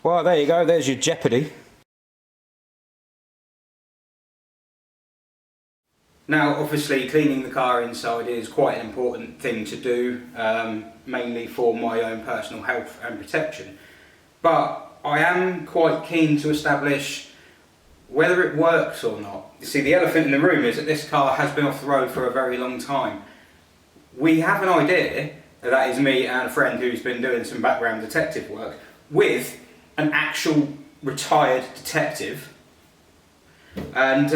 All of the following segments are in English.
Well, there you go, there's your jeopardy. Now, obviously, cleaning the car inside is quite an important thing to do, mainly for my own personal health and protection. But I am quite keen to establish whether it works or not. You see, the elephant in the room is that this car has been off the road for a very long time. We have an idea, that is me and a friend who's been doing some background detective work, with an actual retired detective. And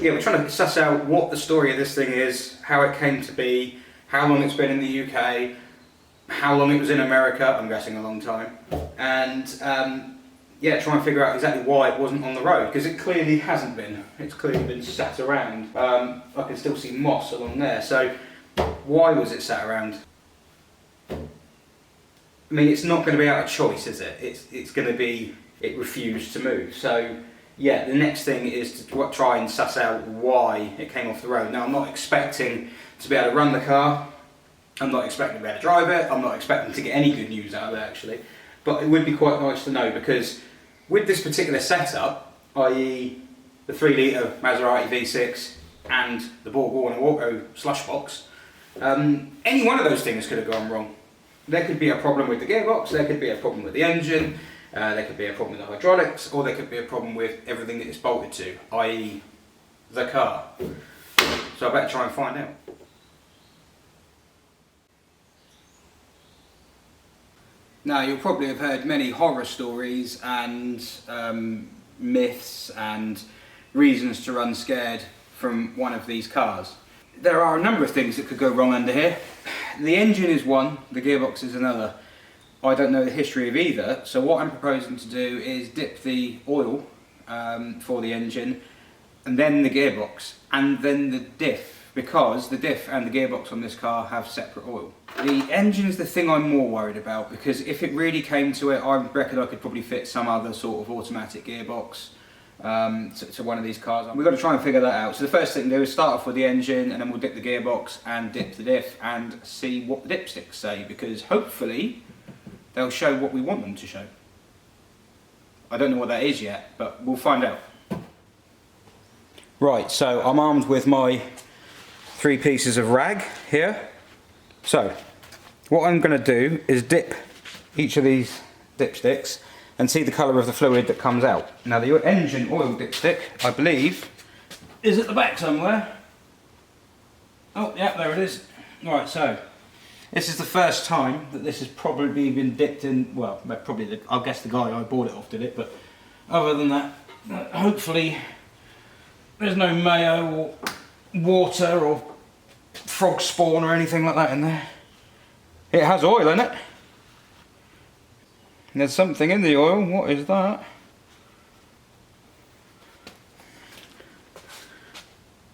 yeah, we're trying to suss out what the story of this thing is, how it came to be, how long it's been in the UK, how long it was in America, I'm guessing a long time, and yeah, try and figure out exactly why it wasn't on the road, because it clearly hasn't been. It's clearly been sat around. I can still see moss along there, so why was it sat around? I mean, it's not going to be out of choice, is it? It's going to be, it refused to move. So yeah, the next thing is to try and suss out why it came off the road. Now, I'm not expecting to be able to run the car, I'm not expecting to be able to drive it, I'm not expecting to get any good news out of it actually, but it would be quite nice to know, because with this particular setup, i.e. the 3 litre Maserati V6 and the Borg Warner Auto slush box, any one of those things could have gone wrong. There could be a problem with the gearbox, there could be a problem with the engine, there could be a problem with the hydraulics, or there could be a problem with everything that it's bolted to, i.e. the car. So I better try and find out. Now, you'll probably have heard many horror stories and myths and reasons to run scared from one of these cars. There are a number of things that could go wrong under here. The engine is one, the gearbox is another. I don't know the history of either, so what I'm proposing to do is dip the oil for the engine, and then the gearbox, and then the diff, because the diff and the gearbox on this car have separate oil. The engine is the thing I'm more worried about, because if it really came to it, I reckon I could probably fit some other sort of automatic gearbox to one of these cars. We've got to try and figure that out. So the first thing to do is start off with the engine, and then we'll dip the gearbox and dip the diff and see what the dipsticks say, because hopefully they'll show what we want them to show. I don't know what that is yet, but we'll find out. Right, so I'm armed with my 3 pieces of rag here. So, what I'm going to do is dip each of these dipsticks and see the colour of the fluid that comes out. Now, the engine oil dipstick, I believe, is at the back somewhere. Oh, yeah, there it is. Right, so this is the first time that this has probably been dipped in, well, probably, I'll guess the guy I bought it off did it, but other than that, hopefully there's no mayo or water or frog spawn or anything like that in there. It has oil in it. There's something in the oil. What is that?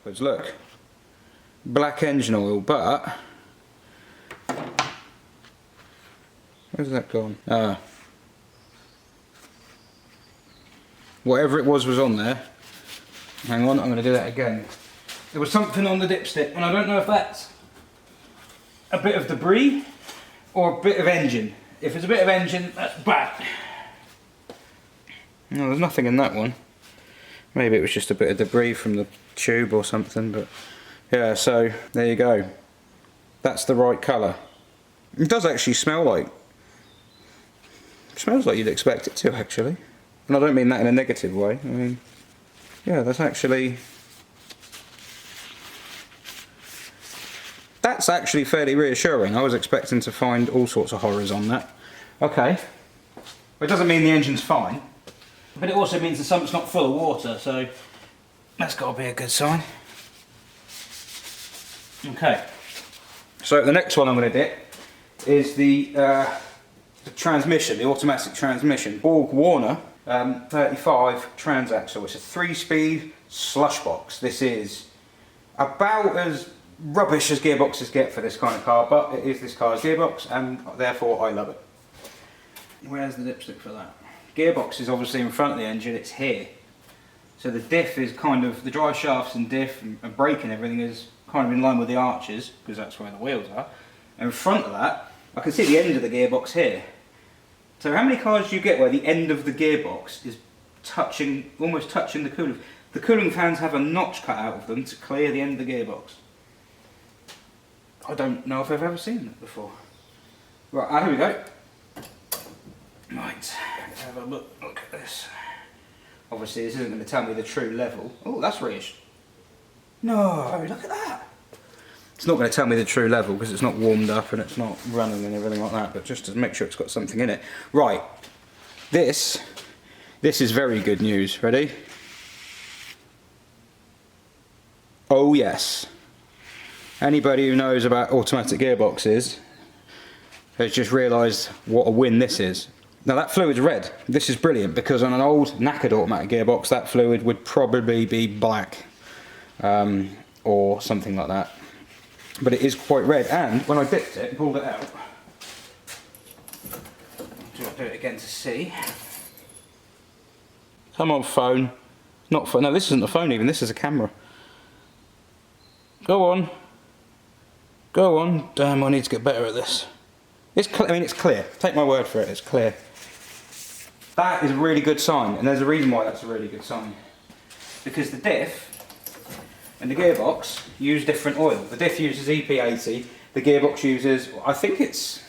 Let's look. Black engine oil, but where's that gone? Whatever it was on there. Hang on, I'm going to do that again. There was something on the dipstick, and I don't know if that's a bit of debris or a bit of engine. If it's a bit of engine, that's bad. No, there's nothing in that one. Maybe it was just a bit of debris from the tube or something, but yeah, so there you go. That's the right colour. It does actually smell like, it smells like you'd expect it to, actually. And I don't mean that in a negative way. I mean, yeah, that's actually fairly reassuring. I was expecting to find all sorts of horrors on that. Okay. Well, it doesn't mean the engine's fine, but it also means the sump's not full of water, so that's got to be a good sign. Okay. So the next one I'm going to dip is the transmission, the automatic transmission. Borg Warner 35 Transaxle. It's a 3-speed slush box. This is about as rubbish as gearboxes get for this kind of car, but it is this car's gearbox, and therefore I love it. Where's the dipstick for that? Gearbox is obviously in front of the engine, it's here. So the diff is kind of, the drive shafts and diff and brake and everything is kind of in line with the arches, because that's where the wheels are. And in front of that, I can see the end of the gearbox here. So how many cars do you get where the end of the gearbox is touching, almost touching the cooling? The cooling fans have a notch cut out of them to clear the end of the gearbox. I don't know if I've ever seen that before. Right, here we go. Right, let's have a look at this. Obviously this isn't going to tell me the true level. Oh, that's rich. No, look at that. It's not going to tell me the true level because it's not warmed up and it's not running and everything like that, but just to make sure it's got something in it. Right, this is very good news. Ready? Oh yes. Anybody who knows about automatic gearboxes has just realised what a win this is. Now that fluid's red. This is brilliant because on an old knackered automatic gearbox that fluid would probably be black or something like that. But it is quite red, and when I dipped it and pulled it out, I'll do it again to see. Come on phone. Not phone. No, this isn't a phone even, this is a camera. Go on. Go on. Damn, I need to get better at this. It's I mean, it's clear. Take my word for it, it's clear. That is a really good sign, and there's a reason why that's a really good sign. Because the diff and the gearbox use different oil. The diff uses EP80, the gearbox uses, I think it's,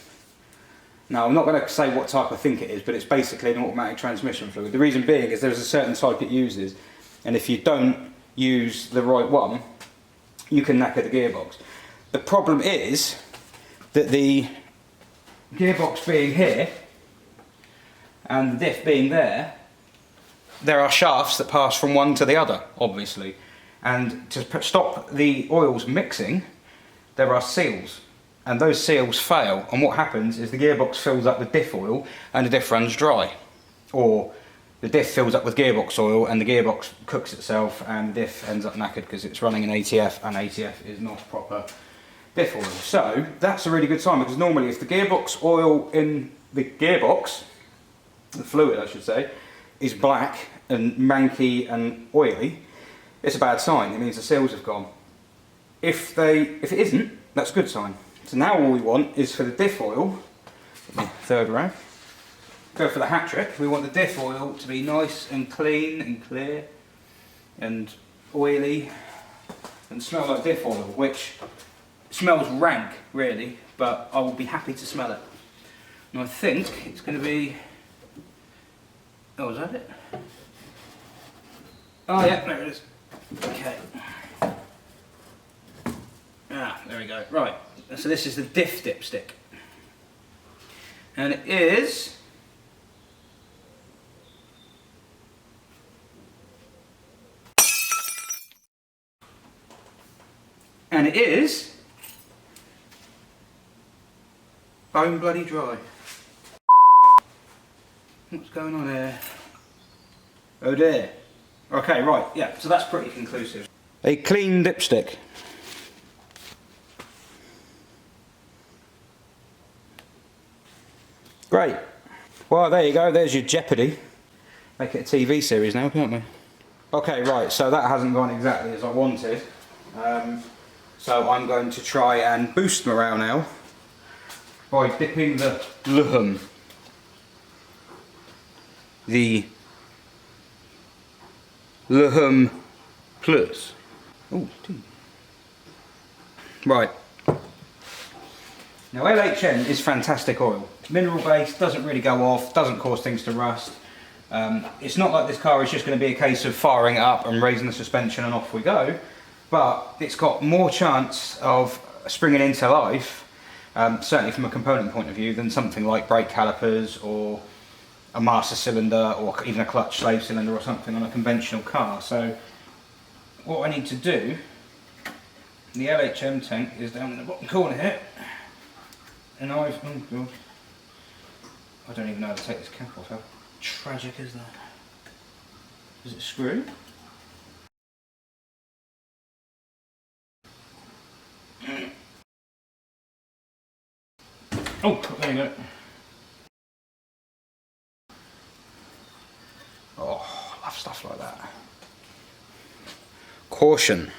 no, I'm not going to say what type I think it is, but it's basically an automatic transmission fluid. The reason being is there's a certain type it uses, and if you don't use the right one, you can knacker the gearbox. The problem is that the gearbox being here and the diff being there, there are shafts that pass from one to the other, obviously. And to stop the oils mixing, there are seals, and those seals fail, and what happens is the gearbox fills up with diff oil and the diff runs dry. Or the diff fills up with gearbox oil and the gearbox cooks itself and the diff ends up knackered because it's running an ATF, and ATF is not proper diff oil. So that's a really good sign, because normally if the gearbox oil in the gearbox, the fluid I should say, is black and manky and oily, it's a bad sign. It means the seals have gone. If it isn't, that's a good sign. So now all we want is for the diff oil, third row, go for the hat trick. We want the diff oil to be nice and clean and clear and oily and smell like diff oil, which smells rank really, but I will be happy to smell it. And I think it's going to be, oh, is that it? Oh yeah, there it is. Okay. Ah, there we go. Right, so this is the diff dipstick. And it is bone bloody dry. What's going on here? Oh dear. Okay, right, yeah, so that's pretty conclusive. A clean dipstick. Great. Well, there you go, there's your Jeopardy. Make it a TV series now, can't we? Okay, right, so that hasn't gone exactly as I wanted. So I'm going to try and boost morale now by dipping the Luhum. The Luhum Plus. Oh, right. Now LHM is fantastic oil. Mineral based, doesn't really go off, doesn't cause things to rust. It's not like this car is just going to be a case of firing it up and raising the suspension and off we go, but it's got more chance of springing into life, certainly from a component point of view, than something like brake calipers or a master cylinder or even a clutch slave cylinder or something on a conventional car. So what I need to do, the LHM tank is down in the bottom corner here, and oh God, I don't even know how to take this cap off. How tragic is that? Is it screwed? Oh, there you go. Oh, I love stuff like that. Caution.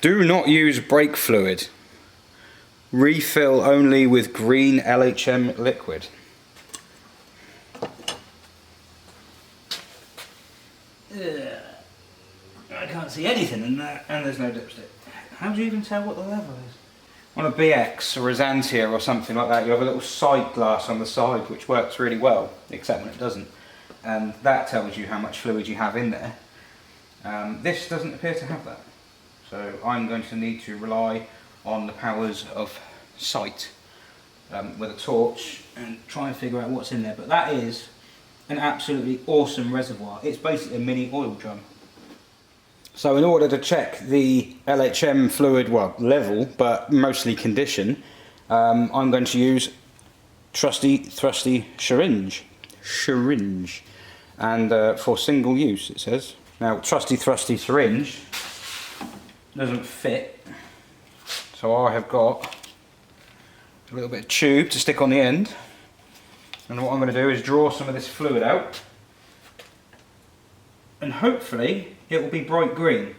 Do not use brake fluid Refill only with green LHM liquid. I can't see anything in that, and there's no dipstick. How do you even tell what the level is? On a BX or a Xantia or something like that, you have a little side glass on the side which works really well, except when it doesn't. And that tells you how much fluid you have in there. This doesn't appear to have that. So I'm going to need to rely on the powers of sight with a torch and try and figure out what's in there. But that is an absolutely awesome reservoir. It's basically a mini oil drum. So in order to check the LHM fluid, well, level, but mostly condition, I'm going to use trusty thrusty syringe, and for single use it says. Now trusty thrusty syringe doesn't fit, so I have got a little bit of tube to stick on the end, and what I'm going to do is draw some of this fluid out, and hopefully it will be bright green.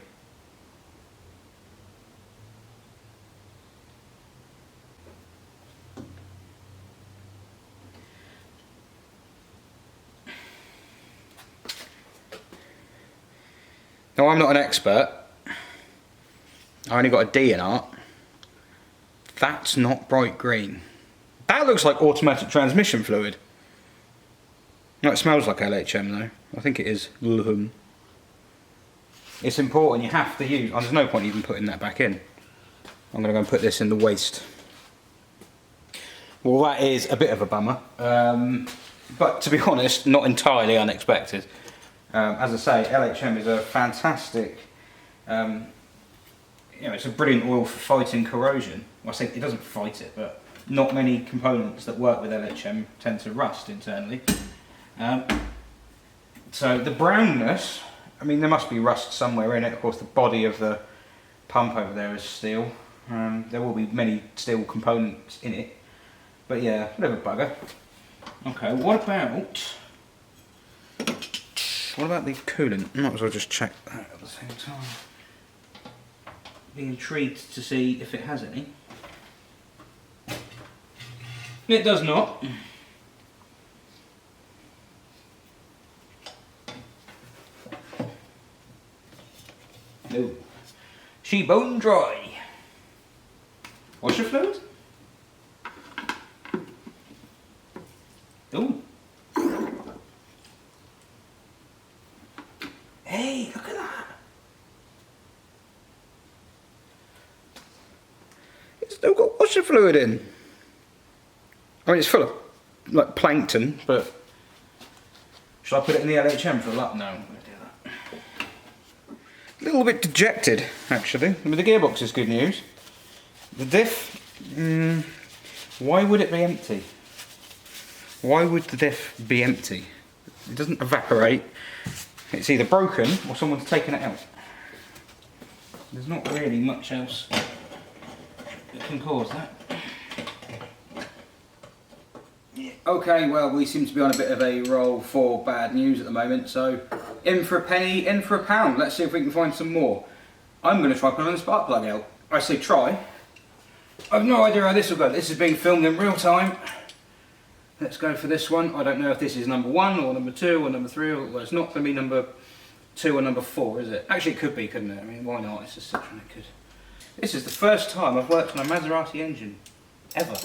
Now I'm not an expert, I only got a D in art. That's not bright green. That looks like automatic transmission fluid. No, it smells like LHM though. I think it is. It's important, you have to use, there's no point even putting that back in. I'm going to go and put this in the waste. Well, that is a bit of a bummer, but to be honest, not entirely unexpected. As I say, LHM is a fantastic, it's a brilliant oil for fighting corrosion. Well, I say it doesn't fight it, but not many components that work with LHM tend to rust internally. So the brownness, I mean, there must be rust somewhere in it. Of course, the body of the pump over there is steel. There will be many steel components in it. But yeah, a bit of a bugger. Okay, what about the coolant? Might as well just check that at the same time. Be intrigued to see if it has any. It does not. No. She bone dry. Washer fluid? Ooh. Hey, look at that. It's still got washer fluid in. I mean, it's full of like plankton, but should I put it in the LHM for luck? No, I'm going to do that. A little bit dejected, actually. I mean, the gearbox is good news. The diff, why would it be empty? Why would the diff be empty? It doesn't evaporate. It's either broken or someone's taken it out. There's not really much else that can cause that. Yeah. Okay, well, we seem to be on a bit of a roll for bad news at the moment, so in for a penny, in for a pound. Let's see if we can find some more. I'm going to try putting the spark plug out. I say try. I've no idea how this will go. This is being filmed in real time. Let's go for this one. I don't know if this is number 1 or number 2 or number 3. Well, it's not going to be number 2 or number 4, is it? Actually, it could be, couldn't it? I mean, why not? It's a Citroen, it could. This is the first time I've worked on a Maserati engine. Ever.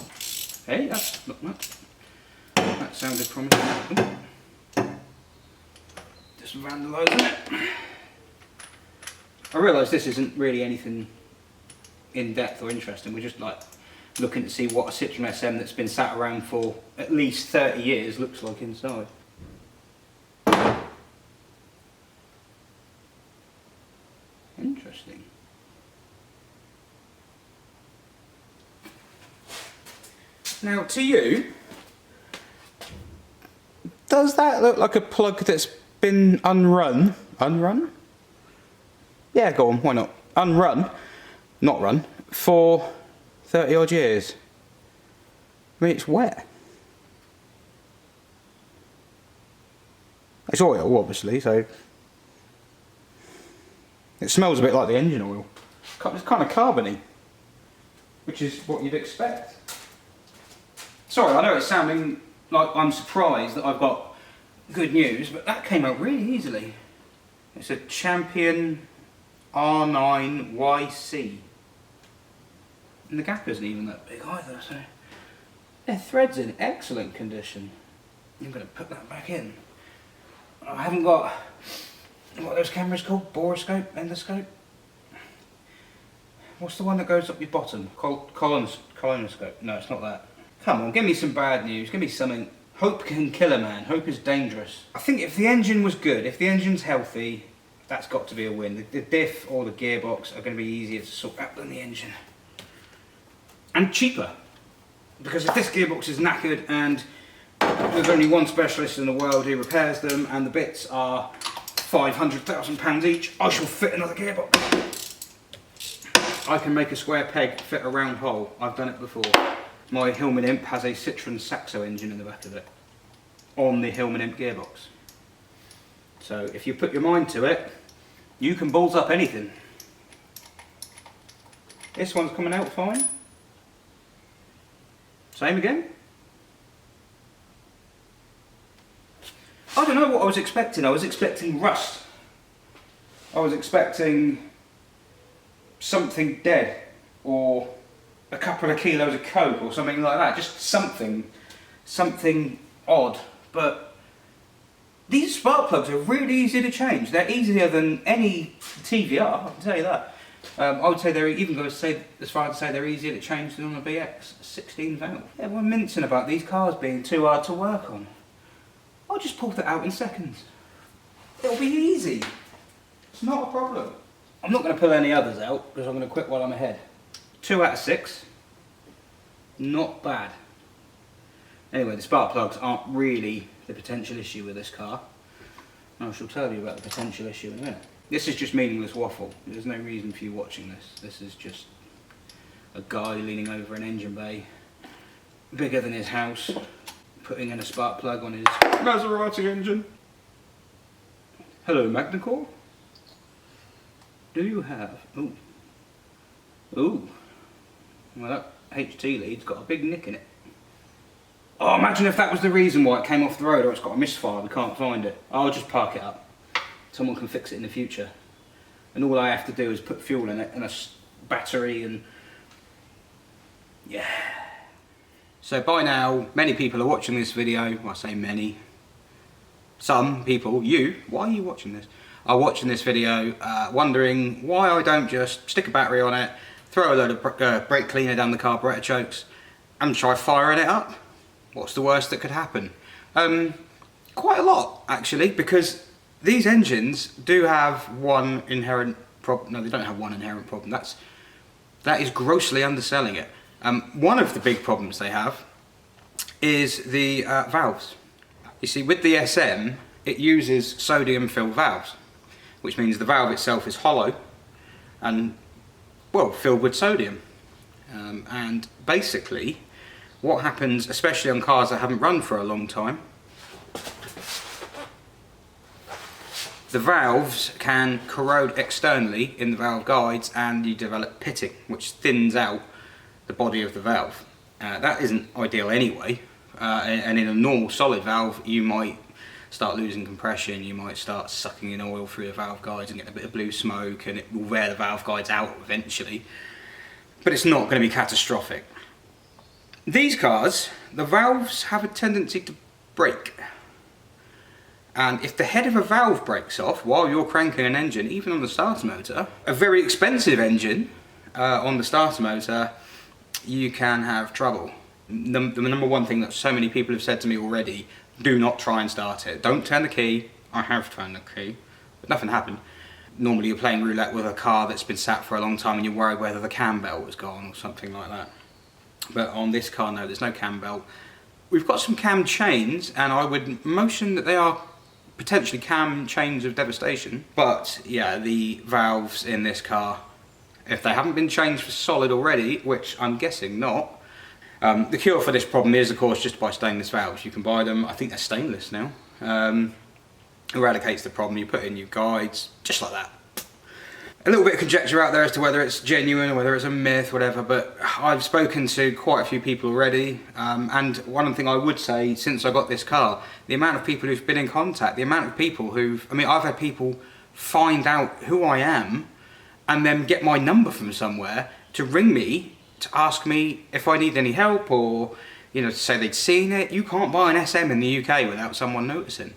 Hey, that's not much. That sounded promising. Just vandalising it. I realise this isn't really anything in depth or interesting. We're just like looking to see what a Citroen SM that's been sat around for at least 30 years looks like inside. Interesting. Now, to you, does that look like a plug that's been unrun? Unrun? Yeah, go on, why not? Unrun, not run, for 30 odd years. I mean, it's wet. It's oil, obviously, so it smells a bit like the engine oil. It's kind of carbony. which is what you'd expect. Sorry, I know it's sounding like I'm surprised that I've got good news, but that came out really easily. It's a Champion R9YC. And the gap isn't even that big either, so... their thread's in excellent condition. I'm going to put that back in. I haven't got... what are those cameras called? Boroscope? Endoscope? What's the one that goes up your bottom? Colonoscope? No, it's not that. Come on, give me some bad news. Give me something. Hope can kill a man. Hope is dangerous. I think if the engine was good, if the engine's healthy, that's got to be a win. The diff or the gearbox are going to be easier to sort out than the engine. And cheaper. Because if this gearbox is knackered and there's only one specialist in the world who repairs them and the bits are £500,000 each, I shall fit another gearbox. I can make a square peg fit a round hole. I've done it before. My Hillman Imp has a CITROEN Saxo engine in the back of it, on the Hillman Imp gearbox. So if you put your mind to it, you can balls up anything. This one's coming out fine. Same again. I don't know what I was expecting. I was expecting rust. I was expecting something dead, or a couple of kilos of coke or something like that, just something odd. But these spark plugs are really easy to change. They're easier than any TVR, I can tell you that. I would say they're even going to say as far as to say they're easier to change than on a BX 16 valve. Everyone mincing about these cars being too hard to work on. I'll just pull that out in seconds. It'll be easy. It's not a problem. I'm not going to pull any others out because I'm going to quit while I'm ahead. 2 out of 6. Not bad. Anyway, the spark plugs aren't really the potential issue with this car. I shall tell you about the potential issue in a minute. This is just meaningless waffle. There's no reason for you watching this. This is just a guy leaning over an engine bay, bigger than his house, putting in a spark plug on his Maserati engine. Hello, Magnacore. Do you have... ooh. Ooh. Well, that HT lead's got a big nick in it. Oh, imagine if that was the reason why it came off the road, or it's got a misfire, we can't find it. I'll just park it up. Someone can fix it in the future. And all I have to do is put fuel in it and a battery and... yeah. So by now, many people are watching this video. Well, I say many. Some people, you, why are you watching this? Are watching this video wondering why I don't just stick a battery on it, throw a load of brake cleaner down the carburetor chokes and try firing it up. What's the worst that could happen? Quite a lot, actually, because these engines do have one inherent problem. No, they don't have one inherent problem. That is grossly underselling it. One of the big problems they have is the valves. You see, with the SM, it uses sodium-filled valves, which means the valve itself is hollow and, well, filled with sodium. And basically, what happens, especially on cars that haven't run for a long time, the valves can corrode externally in the valve guides and you develop pitting, which thins out the body of the valve. That isn't ideal anyway, and in a normal solid valve you might start losing compression, you might start sucking in oil through the valve guides and get a bit of blue smoke, and it will wear the valve guides out eventually, but it's not going to be catastrophic. These cars, the valves have a tendency to break. And if the head of a valve breaks off while you're cranking an engine, even on the starter motor, a very expensive engine on the starter motor, you can have trouble. The number one thing that so many people have said to me already, do not try and start it. Don't turn the key. I have turned the key, but nothing happened. Normally you're playing roulette with a car that's been sat for a long time and you're worried whether the cam belt was gone or something like that. But on this car, no, there's no cam belt. We've got some cam chains, and I would motion that they are potentially cam chains of devastation. But yeah, the valves in this car, if they haven't been changed for solid already, which I'm guessing not, the cure for this problem is, of course, just by stainless valves. You can buy them, I think they're stainless now. Eradicates the problem, you put in your guides, just like that. A little bit of conjecture out there as to whether it's genuine or whether it's a myth, whatever, but I've spoken to quite a few people already, and one thing I would say, since I got this car, the amount of people who've been in contact, the amount of people who've, I mean, I've had people find out who I am and then get my number from somewhere to ring me to ask me if I need any help, or, you know, to say they'd seen it. You can't buy an SM in the UK without someone noticing,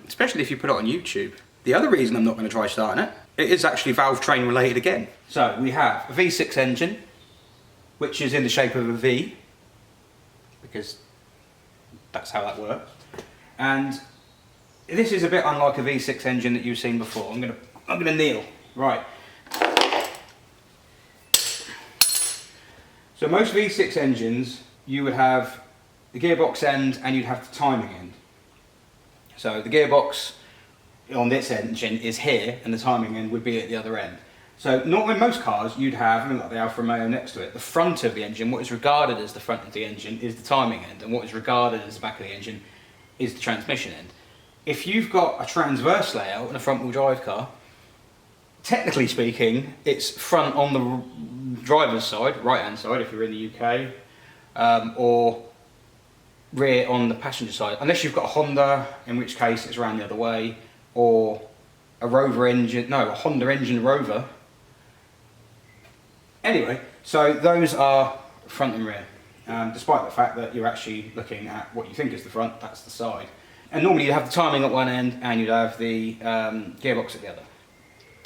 especially if you put it on YouTube. The other reason I'm not going to try starting it, it is actually valve train related again. So we have a V6 engine, which is in the shape of a V, because that's how that works. And this is a bit unlike a V6 engine that you've seen before. I'm gonna kneel. Right. So most V6 engines, you would have the gearbox end and you'd have the timing end. So the gearbox on this engine is here, and the timing end would be at the other end. So not in most cars you'd have, like the Alfa Romeo next to it, the front of the engine, what is regarded as the front of the engine is the timing end, and what is regarded as the back of the engine is the transmission end. If you've got a transverse layout in a front wheel drive car, technically speaking, it's front on the driver's side, right hand side if you're in the UK, or rear on the passenger side, unless you've got a Honda, in which case it's around the other way, or a Rover engine, no, a Honda engine Rover. Anyway, so those are front and rear, despite the fact that you're actually looking at what you think is the front, that's the side. And normally you'd have the timing at one end and you'd have the gearbox at the other.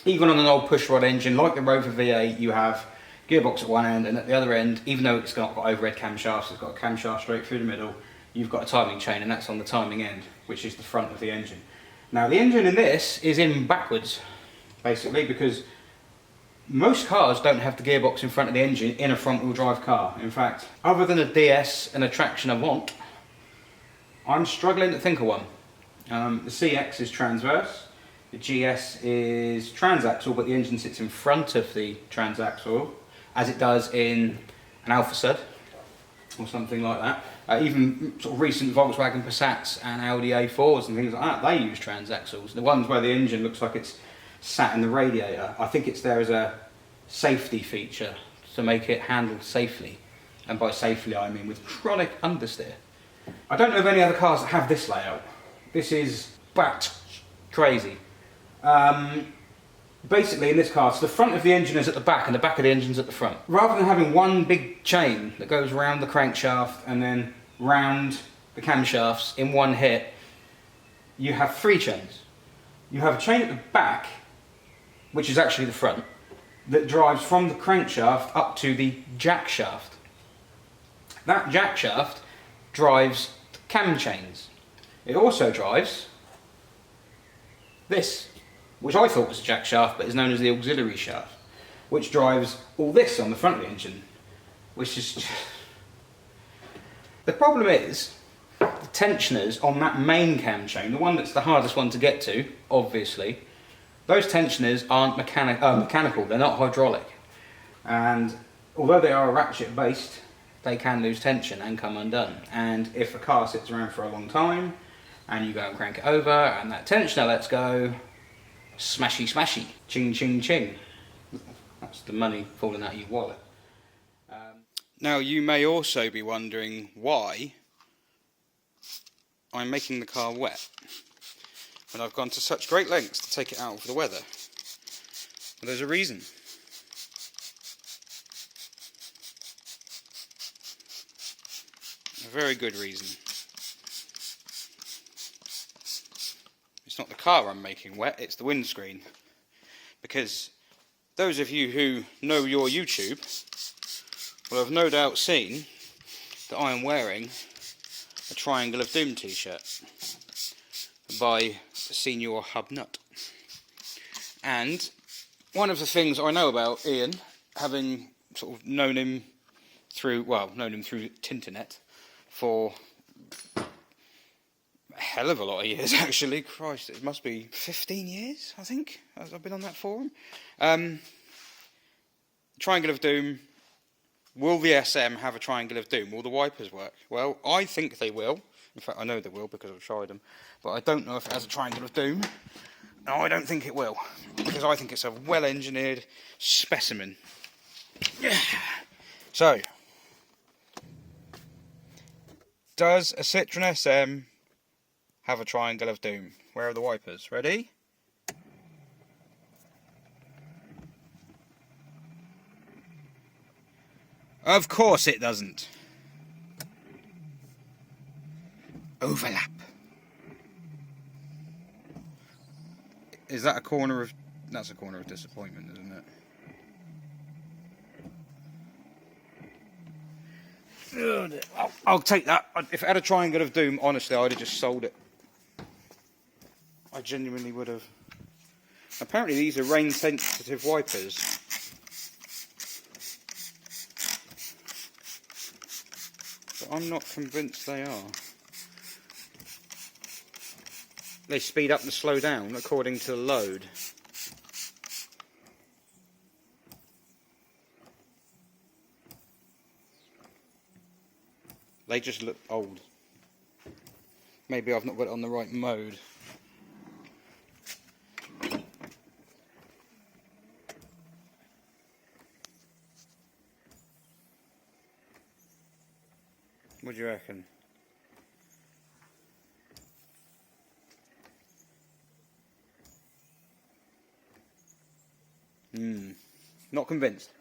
Even on an old pushrod engine like the Rover V8, you have gearbox at one end, and at the other end, even though it's not got overhead camshafts, it's got a camshaft straight through the middle, you've got a timing chain, and that's on the timing end, which is the front of the engine. Now the engine in this is in backwards, basically, because most cars don't have the gearbox in front of the engine in a front wheel drive car. In fact, other than a DS and a Traction Avant, I'm struggling to think of one. The CX is transverse, the GS is transaxle, but the engine sits in front of the transaxle, as it does in an Alfa Sud or something like that. Even sort of recent Volkswagen Passats and Audi A4s and things like that, they use transaxles. The ones where the engine looks like it's sat in the radiator, I think it's there as a safety feature to make it handle safely. And by safely I mean with chronic understeer. I don't know of any other cars that have this layout. This is bat crazy. Basically in this car, so the front of the engine is at the back and the back of the engine's at the front. Rather than having one big chain that goes around the crankshaft and then round the camshafts in one hit, you have three chains. You have a chain at the back, which is actually the front, that drives from the crankshaft up to the jack shaft. That jack shaft drives the cam chains. It also drives this, which I thought was a jack shaft, but is known as the auxiliary shaft, which drives all this on the front of the engine, which is just... The problem is, the tensioners on that main cam chain, the one that's the hardest one to get to, obviously, those tensioners aren't mechanical, they're not hydraulic. And although they are ratchet based, they can lose tension and come undone. And if a car sits around for a long time, and you go and crank it over, and that tensioner lets go, smashy smashy, ching ching ching. That's the money falling out of your wallet. Now you may also be wondering why I'm making the car wet when I've gone to such great lengths to take it out for the weather. Well, there's a reason. A very good reason. It's not the car I'm making wet, it's the windscreen. Because those of you who know your YouTube will have no doubt seen that I am wearing a Triangle of Doom t-shirt by Senior Hubnut. And one of the things I know about Ian, having sort of known him through Tinternet for a hell of a lot of years, actually. Christ, it must be 15 years, I think, as I've been on that forum. Triangle of Doom. Will the SM have a Triangle of Doom? Will the wipers work? Well, I think they will. In fact, I know they will because I've tried them. But I don't know if it has a Triangle of Doom. No, I don't think it will, because I think it's a well-engineered specimen. So, does a Citroen SM have a triangle of doom? Where are the wipers? Ready? Of course it doesn't. Overlap. Is that a corner of... That's a corner of disappointment, isn't it? I'll take that. If it had a triangle of doom, honestly, I'd have just sold it. I genuinely would have. Apparently these are rain sensitive wipers. But I'm not convinced they are. They speed up and slow down according to the load. They just look old. Maybe I've not got it on the right mode. What do you reckon? Not convinced.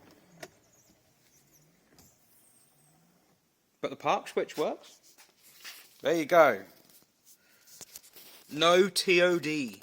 But the park switch works. There you go. No TOD.